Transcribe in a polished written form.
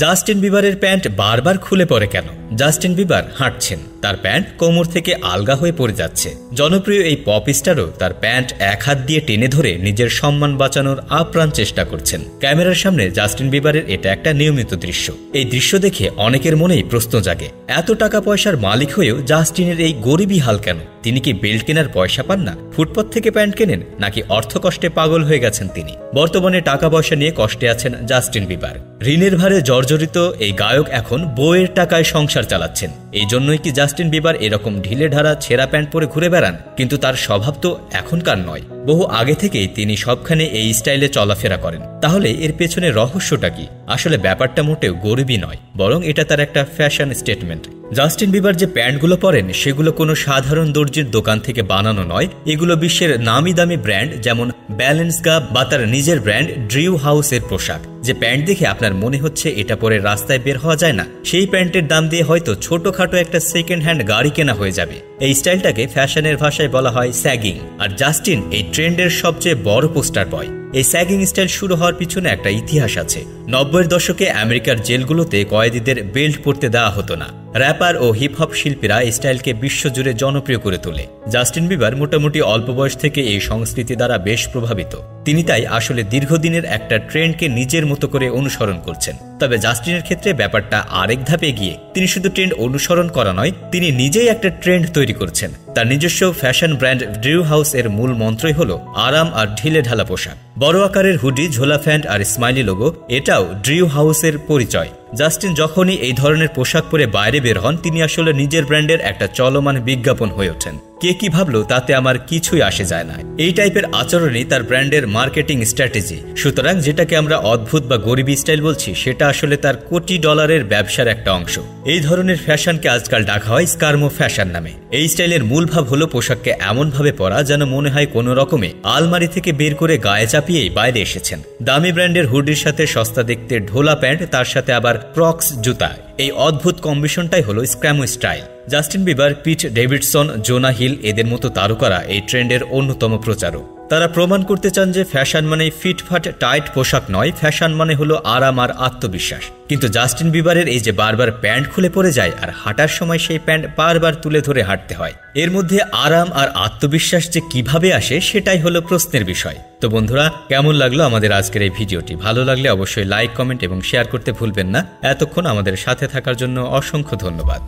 Justin বিবারের pant বারবার খুলে পড়ে কেন? জাস্টিন বিবার হাঁটছেন, তার প্যান্ট কোমর থেকে আলগা হয়ে পড়ে যাচ্ছে। জনপ্রিয় এই পপ স্টারও তার প্যান্ট এক হাত দিয়ে টেনে ধরে নিজের সম্মান বাঁচানোর আপ্রাণ চেষ্টা করছেন। ক্যামেরার সামনে জাস্টিন বিবারের এটা একটা নিয়মিত দৃশ্য। এই দৃশ্য দেখে অনেকের মনেই প্রশ্ন জাগে, এত টাকা পয়সার মালিক হয়েও জাস্টিনের এই গরিবী হাল কেন? তিনি কি বেল্ট কেনার পয়সা পান না? ফুটপাত থেকে প্যান্ট কেনেন, নাকি অর্থকষ্টে পাগল হয়ে গেছেন তিনি? বর্তমানে টাকা পয়সা নিয়ে কষ্টে আছেন জাস্টিন বিবার। ঋণের ভারে জর্জরিত এই গায়ক এখন বউয়ের টাকায় সংসার চালাচ্ছেন। এই জন্যই কি জাস্টিন বিবার এরকম ঢিলে ঢাড়া ছেঁড়া প্যান্ট পরে ঘুরে বেড়ান? কিন্তু তার স্বভাব তো এখনকার নয়, বহু আগে থেকেই তিনি সবখানে এই স্টাইলে চলাফেরা করেন। তাহলে এর পেছনে রহস্যটা কি? আসলে ব্যাপারটা মোটেও গরিবই নয়, বরং এটা তার একটা ফ্যাশন স্টেটমেন্ট। জাস্টিন বিবার যে প্যান্টগুলো পরেন সেগুলো কোনো সাধারণ দর্জির দোকান থেকে বানানো নয়। এগুলো বিশ্বের নামি দামি ব্র্যান্ড যেমন ব্যালেন্সগা বা তার নিজের ব্র্যান্ড ড্রিউ হাউসের পোশাক। যে প্যান্ট দেখে আপনার মনে হচ্ছে এটা পরে রাস্তায় বের হওয়া যায় না, সেই প্যান্টের দাম দিয়ে হয়তো ছোটখাটো একটা সেকেন্ড হ্যান্ড গাড়ি কেনা হয়ে যাবে। এই স্টাইলটাকে ফ্যাশনের ভাষায় বলা হয় স্যাগিং। আর জাস্টিন এই ট্রেন্ডের সবচেয়ে বড় পোস্টার বয়। এই স্যাগিং স্টাইল শুরু হওয়ার পিছনে একটা ইতিহাস আছে। 90-এর দশকে আমেরিকার জেলগুলোতে কয়েদিদের বেল্ট পরতে দেওয়া হতো না। র্যাপার ও হিপ হপ শিল্পীরা এই স্টাইলকে বিশ্বজুড়ে জনপ্রিয় করে তোলে। জাস্টিন বিবার মোটামুটি অল্প বয়স থেকে এই সংস্কৃতি দ্বারা বেশ প্রভাবিত। তিনি তাই আসলে দীর্ঘদিনের একটা ট্রেন্ডকে নিজের মতো করে অনুসরণ করছেন। তবে জাস্টিনের ক্ষেত্রে ব্যাপারটা আরেক ধাপে গিয়ে তিনি শুধু ট্রেন্ড অনুসরণ করা নয়, তিনি নিজেই একটা ট্রেন্ড তৈরি করছেন। তার নিজস্ব ফ্যাশন ব্র্যান্ড ড্রিউ হাউস এর মূল মন্ত্রই হলো আরাম আর ঢিলে ঢালা পোশাক। বড় আকারের হুডি, ঝোলা প্যান্ট আর স্মাইলি লোগো, এটাও ড্রিউ হাউসের পরিচয়। জাস্টিন যখনই এই ধরনের পোশাক পরে বাইরে বের হন, তিনি আসলে নিজের ব্র্যান্ডের একটা চলমান বিজ্ঞাপন হয়ে ওঠেন। কে কি ভাবলো তাতে আমার কিছুই আসে যায় না, এই টাইপের আচরণই তার ব্র্যান্ডের মার্কেটিং স্ট্র্যাটেজি। সুতরাং যেটাকে আমরা অদ্ভুত বা গরিবী স্টাইল বলছি, সেটা আসলে তার কোটি ডলারের ব্যবসার একটা অংশ। এই ধরনের ফ্যাশনকে আজকাল ডাকা হয় স্কার্মো ফ্যাশন নামে। এই স্টাইলের মূল ভাব হলো পোশাককে এমনভাবে পরা যেন মনে হয় কোনো রকমে আলমারি থেকে বের করে গায়ে চাপিয়েই বাইরে এসেছেন। দামি ব্র্যান্ডের হুডির সাথে সস্তা দেখতে ঢোলা প্যান্ট, তার সাথে আবার ক্রক্স জুতা। এই অদ্ভুত কম্বিনেশনটাই হলো স্ক্র্যামো স্টাইল। জাস্টিন বিবার, পিট ডেভিডসন, জোনা হিল এদের মতো তারকারা এই ট্রেন্ডের অন্যতম প্রচারক। তারা প্রমাণ করতে চান যে ফ্যাশন মানে ফিটফাট টাইট পোশাক নয়, ফ্যাশন মানে হলো আরাম আর আত্মবিশ্বাস। কিন্তু জাস্টিন বিবারের এই যে বারবার প্যান্ট খুলে পড়ে যায় আর হাঁটার সময় সেই প্যান্ট বারবার তুলে ধরে হাঁটতে হয়, এর মধ্যে আরাম আর আত্মবিশ্বাস যে কিভাবে আসে সেটাই হলো প্রশ্নের বিষয়। তো বন্ধুরা, কেমন লাগলো আমাদের আজকের এই ভিডিওটি? ভালো লাগলে অবশ্যই লাইক, কমেন্ট এবং শেয়ার করতে ভুলবেন না। এতক্ষণ আমাদের সাথে থাকার জন্য অসংখ্য ধন্যবাদ।